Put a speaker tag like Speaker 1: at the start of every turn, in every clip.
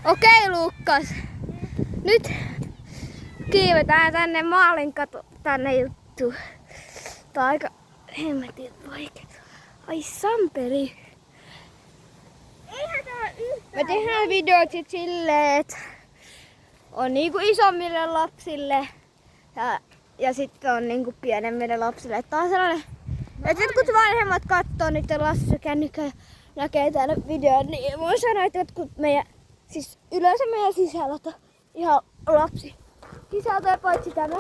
Speaker 1: Okei, Luukkas. Nyt kiivetään tänne maalin tänne juttuun. Tää on aika hemmetin vaikea. Ai samperi.
Speaker 2: Eihän tää ole yhtään.
Speaker 1: Me tehdään videot sit silleen, että on niinku isommille lapsille ja sitten on niinku pienemmille lapsille. Että on sellainen, että jotkut vanhemmat kattoo niiden lasten kännykkää ja näkee täällä videon, niin voi sanoa, että jotkut siis yleensä meidän sisältö on ihan lapsi. Sisältö paitsi tämä.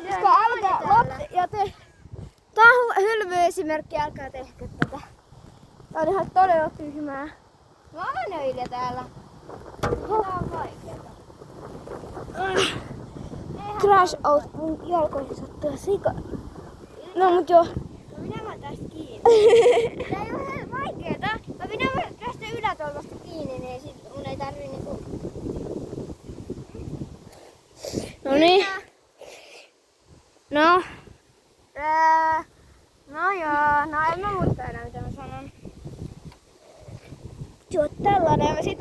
Speaker 1: Koska alkaa lapsi ja te. Tää on hylmy esimerkki, älkää tehkö tätä. Tää on ihan todella tyhmää.
Speaker 2: Mä anöille täällä. Tää on vaikeeta.
Speaker 1: Crash out, mun jalkoihin sattuu sika. No mut joo.
Speaker 2: Mä pidän vaan tästä kiinni. Tää ei oo ihan vaikeeta. Mä pidän vaan tästä ylätolvasta kiinni, niin sit mun ei tarvii niinku...
Speaker 1: No niin. No.
Speaker 2: No joo, no en mä muista enää mitä mä sanon.
Speaker 1: Joo, tällainen. Sit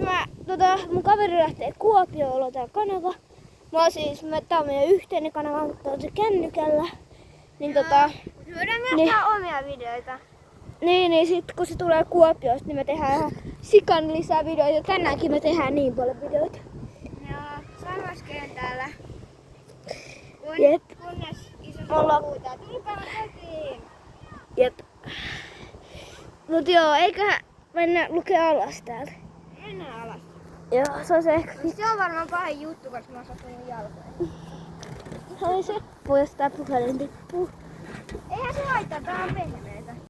Speaker 1: mun kaveri lähtee Kuopioon, ollaan tää kanava. Tää on meidän yhteinen kanava, mutta on se kännykällä. Niin
Speaker 2: Me voidaan myös
Speaker 1: niin.
Speaker 2: tehdä omia videoita.
Speaker 1: Niin sit kun se tulee Kuopiosta, niin me tehdään ihan sikan lisää videoita. Tänäänkin me tehdään niin paljon videoita.
Speaker 2: Joo, sammaskentällä.
Speaker 1: Jep.
Speaker 2: Kunnes iso
Speaker 1: Olla-
Speaker 2: huutaa, tulkaa kotiin!
Speaker 1: Jep. Mut joo, eiköhän mennä lukea alas täältä.
Speaker 2: Mennään alas.
Speaker 1: Joo, se on se ehkä.
Speaker 2: Se on varmaan pahin juttu, koska mä oon sattunut jalkoihin.
Speaker 1: Se on se, jos tää puhelin tippuu.
Speaker 2: Eihän se haittaa, tää on pehmeä.